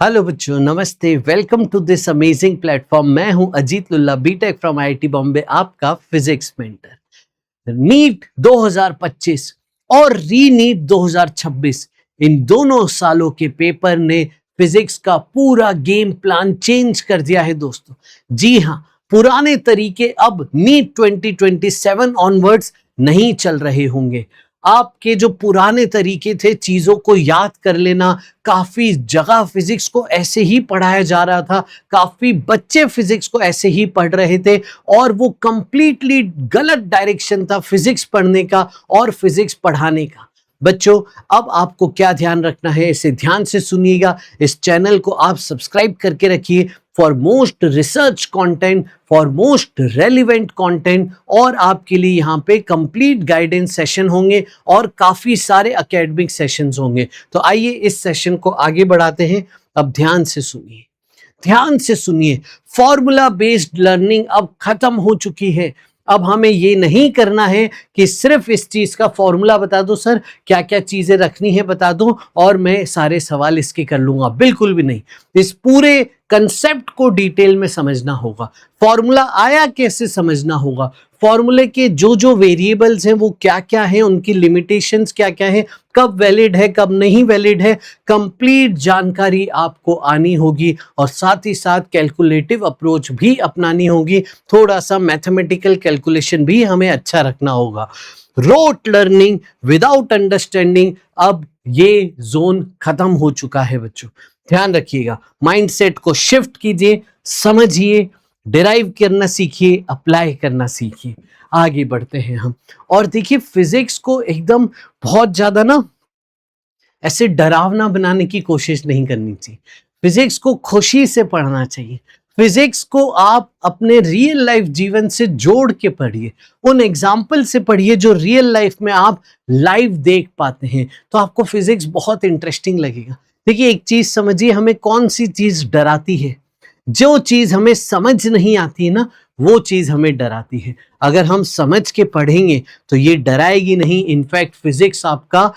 Hello बच्चों, नमस्ते। Welcome to this amazing platform. मैं हूं Ajit Lulla, BTech from IIT Bombay, आपका फिजिक्स मेंटर। नीट 2025 और री नीट 2026, इन दोनों सालों के पेपर ने फिजिक्स का पूरा गेम प्लान चेंज कर दिया है दोस्तों। जी हां, पुराने तरीके अब नीट 2027 ऑनवर्ड्स नहीं चल रहे होंगे। आपके जो पुराने तरीके थे चीजों को याद कर लेना, काफी जगह फिजिक्स को ऐसे ही पढ़ाया जा रहा था, काफी बच्चे फिजिक्स को ऐसे ही पढ़ रहे थे और वो कंप्लीटली गलत डायरेक्शन था फिजिक्स पढ़ने का और फिजिक्स पढ़ाने का। बच्चों, अब आपको क्या ध्यान रखना है, इसे ध्यान से सुनिएगा। इस चैनल को आप सब्सक्राइब करके रखिए for most research content, for most relevant content, और आपके लिए यहाँ पे कंप्लीट गाइडेंस सेशन होंगे और काफी सारे एकेडमिक सेशंस होंगे। तो आइए इस सेशन को आगे बढ़ाते हैं। अब ध्यान से सुनिए, ध्यान से सुनिए। फॉर्मूला बेस्ड लर्निंग अब खत्म हो चुकी है। अब हमें ये नहीं करना है कि सिर्फ इस चीज का फॉर्मूला बता दो सर, क्या क्या चीजें रखनी है बता दो और मैं सारे सवाल इसके कर लूंगा। बिल्कुल भी नहीं। इस पूरे कंसेप्ट को डिटेल में समझना होगा। फॉर्मूला आया कैसे समझना होगा, फॉर्मूले के जो जो वेरिएबल्स हैं वो क्या क्या हैं, उनकी लिमिटेशंस क्या क्या है, कब वैलिड है कब नहीं वैलिड है, कंप्लीट जानकारी आपको आनी होगी। और साथ ही साथ कैलकुलेटिव अप्रोच भी अपनानी होगी, थोड़ा सा मैथमेटिकल कैलकुलेशन भी हमें अच्छा रखना होगा। रोट लर्निंग विदाउट अंडरस्टैंडिंग, अब ये जोन खत्म हो चुका है बच्चों। ध्यान रखिएगा, माइंडसेट को शिफ्ट कीजिए, समझिए, डिराइव करना सीखिए, अप्लाई करना सीखिए। आगे बढ़ते हैं हम। और देखिए, फिजिक्स को एकदम बहुत ज्यादा ना ऐसे डरावना बनाने की कोशिश नहीं करनी चाहिए। फिजिक्स को खुशी से पढ़ना चाहिए। फिजिक्स को आप अपने रियल लाइफ जीवन से जोड़ के पढ़िए, उन एग्जाम्पल से पढ़िए जो रियल लाइफ में आप लाइव देख पाते हैं, तो आपको फिजिक्स बहुत इंटरेस्टिंग लगेगा। देखिए, एक चीज समझिए, हमें कौन सी चीज डराती है? जो चीज हमें समझ नहीं आती है ना, वो चीज हमें डराती है। अगर हम समझ के पढ़ेंगे तो ये डराएगी नहीं। इनफैक्ट फिजिक्स आपका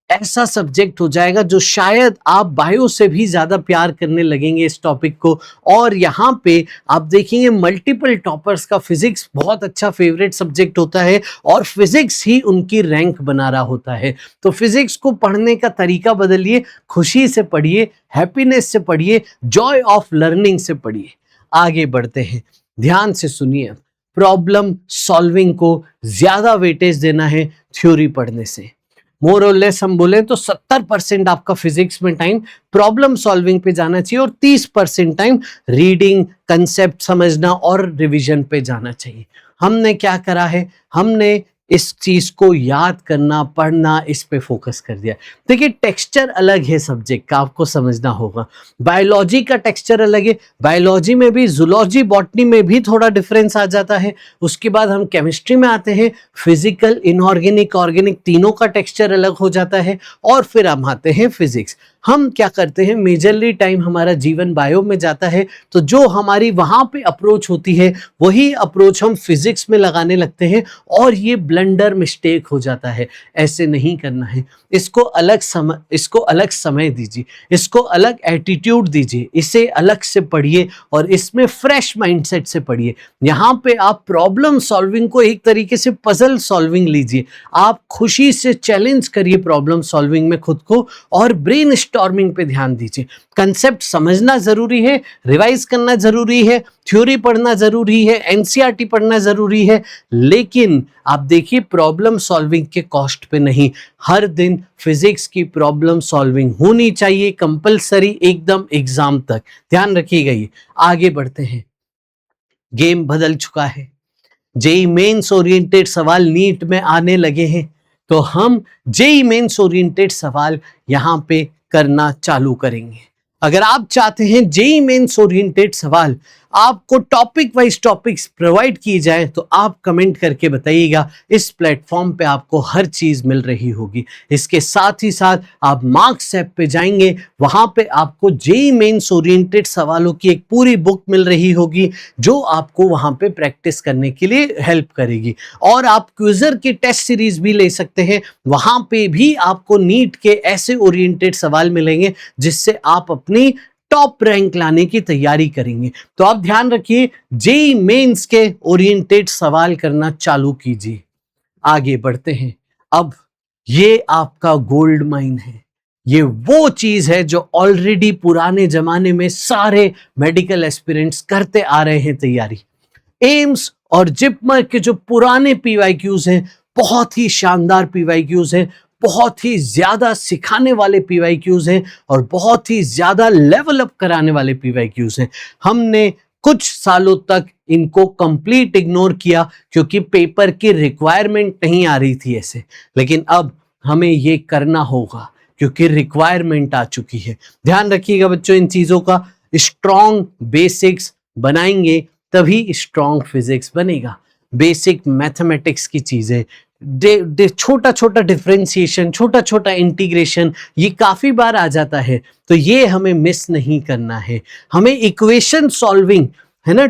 ऐसा सब्जेक्ट हो जाएगा जो शायद आप बायो से भी ज्यादा प्यार करने लगेंगे इस टॉपिक को। और यहाँ पे आप देखेंगे मल्टीपल टॉपर्स का फिजिक्स बहुत अच्छा फेवरेट सब्जेक्ट होता है और फिजिक्स ही उनकी रैंक बना रहा होता है। तो फिजिक्स को पढ़ने का तरीका बदलिए, खुशी से पढ़िए, हैप्पीनेस से पढ़िए, जॉय ऑफ लर्निंग से पढ़िए। आगे बढ़ते हैं, ध्यान से सुनिए। प्रॉब्लम सॉल्विंग को ज्यादा वेटेज देना है थ्योरी पढ़ने से। मोर और लेस हम बोले तो 70% आपका फिजिक्स में टाइम प्रॉब्लम सॉल्विंग पे जाना चाहिए और 30% टाइम रीडिंग, कंसेप्ट समझना और रिवीजन पे जाना चाहिए। हमने क्या करा है, हमने इस चीज को याद करना, पढ़ना, इस पे फोकस कर दिया। देखिए, टेक्सचर अलग है सब्जेक्ट का, आपको समझना होगा। बायोलॉजी का टेक्सचर अलग है, बायोलॉजी में भी, जूलॉजी, बॉटनी में भी थोड़ा डिफरेंस आ जाता है। उसके बाद हम केमिस्ट्री में आते हैं, फिजिकल, इनऑर्गेनिक, ऑर्गेनिक, तीनों का टेक्सचर अलग हो जाता है। और फिर हम आते हैं फिजिक्स। हम क्या करते हैं, मेजरली टाइम हमारा जीवन बायो में जाता है, तो जो हमारी वहां पे अप्रोच होती है वही अप्रोच हम फिजिक्स में लगाने लगते हैं और ये ब्लंडर मिस्टेक हो जाता है। ऐसे नहीं करना है। इसको अलग समय दीजिए, इसको अलग एटीट्यूड दीजिए, इसे अलग से पढ़िए और इसमें फ्रेश माइंडसेट से पढ़िए। यहाँ पे आप प्रॉब्लम सॉल्विंग को एक तरीके से पजल सॉल्विंग लीजिए। आप खुशी से चैलेंज करिए प्रॉब्लम सॉल्विंग में खुद को और ब्रेन स्टॉर्मिंग पे ध्यान दीजिए। कंसेप्ट समझना जरूरी है, रिवाइज करना जरूरी है, थ्योरी पढ़ना जरूरी है, एनसीईआरटी पढ़ना जरूरी है, लेकिन आप देखिए प्रॉब्लम सॉल्विंग के कॉस्ट पे नहीं। हर दिन फिजिक्स की प्रॉब्लम सॉल्विंग होनी चाहिए, कंपलसरी, एकदम एग्जाम तक। ध्यान रखिएगा ये। आगे बढ़ते हैं, गेम बदल चुका है। जेई मेंस ओरिएंटेड सवाल नीट में आने लगे हैं, तो हम जेई मेंस ओरिएंटेड सवाल यहां पे करना चालू करेंगे। अगर आप चाहते हैं जेई मेंस ओरिएंटेड सवाल आपको टॉपिक वाइज टॉपिक्स प्रोवाइड किए जाए, तो आप कमेंट करके बताइएगा। इस प्लेटफॉर्म पे आपको हर चीज मिल रही होगी। इसके साथ ही साथ आप मार्क्स ऐप पे जाएंगे, वहां पे आपको जेई मेंस ओरिएंटेड सवालों की एक पूरी बुक मिल रही होगी जो आपको वहां पे प्रैक्टिस करने के लिए हेल्प करेगी। और आप क्विजर की टेस्ट सीरीज भी ले सकते हैं, वहां पे भी आपको नीट के ऐसे ओरिएंटेड सवाल मिलेंगे जिससे आप अपनी टॉप रैंक लाने की तैयारी करेंगे। तो आप ध्यान रखिए, जेईई मेंस के ओरिएंटेड सवाल करना चालू कीजिए। आगे बढ़ते हैं। अब ये आपका गोल्ड माइन है, ये वो चीज है जो ऑलरेडी पुराने जमाने में सारे मेडिकल एस्पिरेंट्स करते आ रहे हैं तैयारी। एम्स और जिपमर के जो पुराने पीवाईक्यूज हैं, बहुत ही शानदार पीवाईक्यूज हैं, बहुत ही ज्यादा सिखाने वाले पीवाईक्यूज हैं और बहुत ही ज्यादा लेवल अप कराने वाले पीवाईक्यूज हैं। हमने कुछ सालों तक इनको कंप्लीट इग्नोर किया क्योंकि पेपर की रिक्वायरमेंट नहीं आ रही थी ऐसे, लेकिन अब हमें ये करना होगा क्योंकि रिक्वायरमेंट आ चुकी है। ध्यान रखिएगा बच्चों, इन चीजों का स्ट्रॉन्ग बेसिक्स बनाएंगे तभी स्ट्रॉन्ग फिजिक्स बनेगा। बेसिक मैथमेटिक्स की चीजें, छोटा छोटा डिफरेंशिएशन, छोटा छोटा इंटीग्रेशन, ये काफी बार आ जाता है, तो ये हमें मिस नहीं करना है। हमें इक्वेशन सॉल्विंग है ना,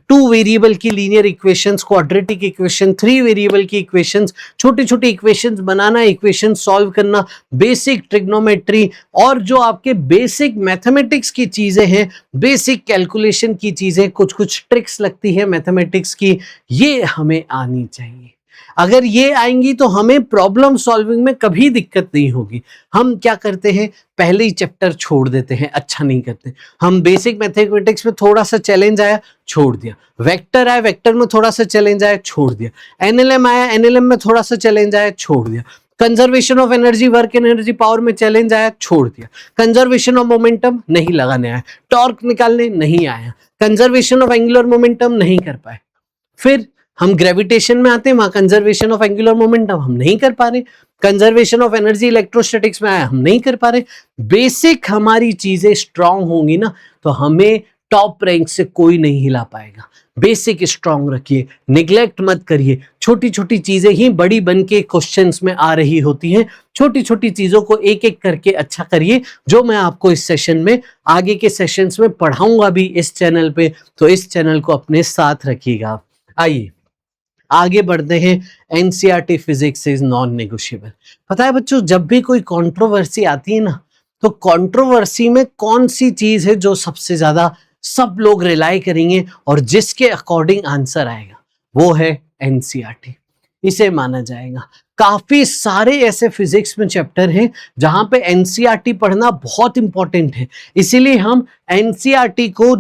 टू वेरिएबल की linear equations, quadratic equation, 3 variable की इक्वेशंस, छोटी छोटी इक्वेशंस बनाना, इक्वेशन सॉल्व करना, बेसिक ट्रिग्नोमेट्री और जो आपके बेसिक मैथमेटिक्स की चीजें हैं, बेसिक कैलकुलेशन की चीजें, कुछ कुछ ट्रिक्स लगती है मैथमेटिक्स की, ये हमें आनी चाहिए। अगर ये आएंगी तो हमें प्रॉब्लम सॉल्विंग में कभी दिक्कत नहीं होगी। हम क्या करते हैं, पहले ही चैप्टर छोड़ देते हैं, अच्छा नहीं करते। हम बेसिक मैथमेटिक्स में थोड़ा सा चैलेंज आया, छोड़ दिया। वेक्टर आया, वेक्टर में थोड़ा सा चैलेंज आया, छोड़ दिया। एनएलएम आया, एनएलएम में थोड़ा सा चैलेंज आया, छोड़ दिया। Conservation of energy, work energy power में चैलेंज आया, छोड़ दिया। कंजर्वेशन ऑफ मोमेंटम नहीं लगाने आया, टॉर्क निकालने नहीं आया, कंजर्वेशन ऑफ एंगुलर मोमेंटम नहीं कर पाए। फिर हम ग्रेविटेशन में आते हैं, वहां कंजर्वेशन ऑफ एंगुलर मोमेंटम हम नहीं कर पा रहे, कंजर्वेशन ऑफ एनर्जी इलेक्ट्रोस्टैटिक्स में आया, हम नहीं कर पा रहे। बेसिक हमारी चीजें स्ट्रांग होंगी ना तो हमें टॉप रैंक से कोई नहीं हिला पाएगा। बेसिक स्ट्रांग रखिए, निग्लेक्ट मत करिए। छोटी छोटी चीजें ही बड़ी बन के क्वेश्चंस में आ रही होती हैं। छोटी छोटी चीजों को एक एक करके अच्छा करिए, जो मैं आपको इस सेशन में, आगे के सेशंस में पढ़ाऊंगा भी इस चैनल पे, तो इस चैनल को अपने साथ रखिएगा। आइए आगे बढ़ते हैं। NCERT physics is non negotiable. पता है बच्चों, जब भी कोई कंट्रोवर्सी आती है ना, तो कंट्रोवर्सी में कौन सी चीज है जो सबसे ज्यादा सब लोग रिलाई करेंगे और जिसके अकॉर्डिंग आंसर आएगा, वो है एनसीईआरटी। इसे माना जाएगा। काफी सारे ऐसे फिजिक्स में चैप्टर हैं जहां पे एनसीईआरटी पढ़ना बहुत इंपॉर्टेंट है, इसीलिए हम एनसीईआरटी को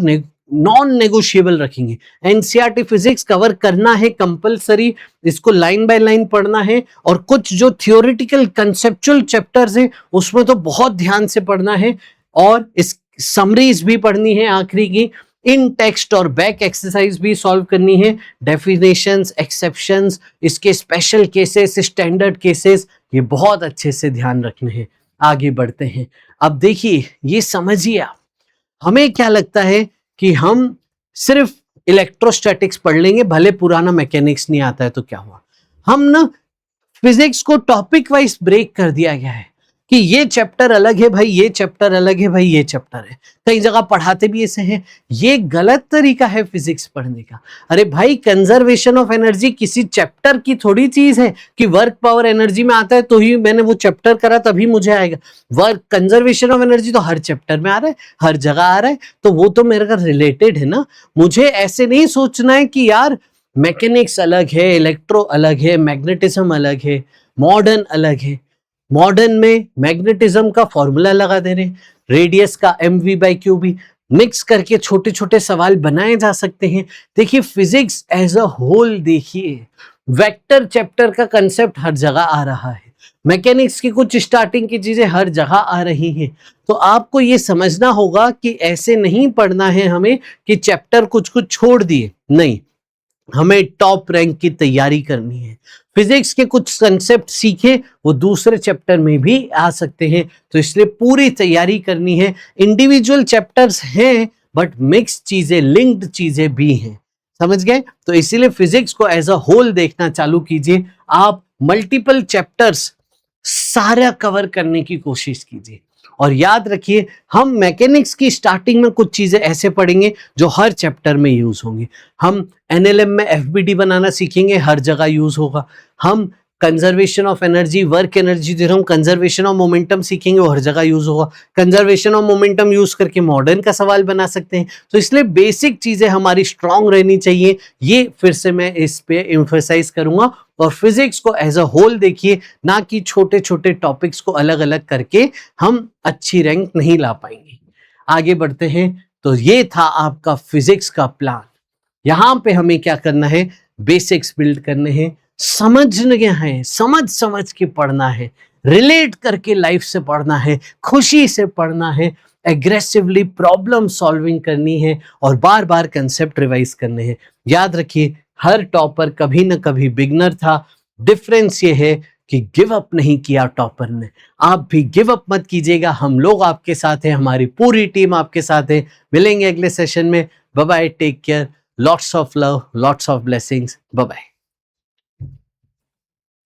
नॉन नेगोशिएबल रखेंगे। एनसीईआरटी फिजिक्स कवर करना है कंपलसरी, इसको लाइन बाय लाइन पढ़ना है, और कुछ जो थियोरेटिकल कंसेप्चुअल चैप्टर्स हैं उसमें तो बहुत ध्यान से पढ़ना है, और इस समरीज भी पढ़नी है आखिरी की, इन टेक्स्ट और बैक एक्सरसाइज भी सॉल्व करनी है, डेफिनेशंस, एक्सेप्शंस, इसके स्पेशल केसेस, स्टैंडर्ड केसेस, ये बहुत अच्छे से ध्यान रखने हैं। आगे बढ़ते हैं। अब देखिए, ये समझिए आप, हमें क्या लगता है कि हम सिर्फ इलेक्ट्रोस्टैटिक्स पढ़ लेंगे, भले पुराना मैकेनिक्स नहीं आता है तो क्या हुआ। हम ना फिजिक्स को टॉपिक वाइज ब्रेक कर दिया गया है कि ये चैप्टर अलग है भाई, ये चैप्टर अलग है भाई, ये चैप्टर है। कई जगह पढ़ाते भी ऐसे हैं, ये गलत तरीका है फिजिक्स पढ़ने का। अरे भाई, कंजर्वेशन ऑफ एनर्जी किसी चैप्टर की थोड़ी चीज है कि वर्क पावर एनर्जी में आता है तो ही मैंने वो चैप्टर करा तभी मुझे आएगा। वर्क कंजर्वेशन ऑफ एनर्जी तो हर चैप्टर में आ रहा है, हर जगह आ रहा है, तो वो तो मेरे का रिलेटेड है ना। मुझे ऐसे नहीं सोचना है कि यार मैकेनिक्स अलग है, इलेक्ट्रो अलग है, मैग्नेटिज्म अलग है, मॉडर्न अलग है। मॉडर्न में मैग्नेटिज्म का फॉर्मूला लगा दे रहे हैं, रेडियस का mv/q मिक्स करके छोटे छोटे सवाल बनाए जा सकते हैं। देखिए, फिजिक्स एज अ होल देखिए, वेक्टर चैप्टर का कंसेप्ट हर जगह आ रहा है, मैकेनिक्स की कुछ स्टार्टिंग की चीजें हर जगह आ रही हैं। तो आपको ये समझना होगा कि ऐसे नहीं पढ़ना है हमें कि चैप्टर कुछ कुछ छोड़ दिए, नहीं, हमें टॉप रैंक की तैयारी करनी है। फिजिक्स के कुछ कंसेप्ट सीखे, वो दूसरे चैप्टर में भी आ सकते हैं, तो इसलिए पूरी तैयारी करनी है। इंडिविजुअल चैप्टर्स हैं बट मिक्स चीजें, लिंक्ड चीजें भी हैं, समझ गए। तो इसीलिए फिजिक्स को एज अ होल देखना चालू कीजिए। आप मल्टीपल चैप्टर्स सारा कवर करने की कोशिश कीजिए, और याद रखिए, हम मैकेनिक्स की स्टार्टिंग में कुछ चीजें ऐसे पढ़ेंगे जो हर चैप्टर में यूज होंगी। हम एनएलएम में एफबीडी बनाना सीखेंगे, हर जगह यूज होगा। हम conservation of energy, work energy दे रहा हूँ, कंजर्वेशन ऑफ मोमेंटम सीखेंगे, वो हर जगह यूज होगा। कंजर्वेशन ऑफ मोमेंटम यूज करके मॉडर्न का सवाल बना सकते हैं। तो इसलिए बेसिक चीजें हमारी स्ट्रांग रहनी चाहिए, ये फिर से मैं इस पे एम्फसाइज करूंगा। और फिजिक्स को एज अ होल देखिए, ना कि छोटे छोटे टॉपिक्स को अलग अलग करके हम अच्छी रैंक नहीं ला पाएंगे। आगे बढ़ते हैं। तो ये था आपका फिजिक्स का प्लान। यहां पे हमें क्या करना है, बेसिक्स बिल्ड करने हैं, समझने हैं, समझ समझ के पढ़ना है, रिलेट करके लाइफ से पढ़ना है, खुशी से पढ़ना है, एग्रेसिवली प्रॉब्लम सॉल्विंग करनी है और बार बार कंसेप्ट रिवाइज करने हैं। याद रखिए, हर टॉपर कभी ना कभी बिगनर था। डिफरेंस ये है कि गिव अप नहीं किया टॉपर ने। आप भी गिव अप मत कीजिएगा, हम लोग आपके साथ हैं, हमारी पूरी टीम आपके साथ है। मिलेंगे अगले सेशन में। Bye bye, take care, lots of love, lots of blessings, bye bye.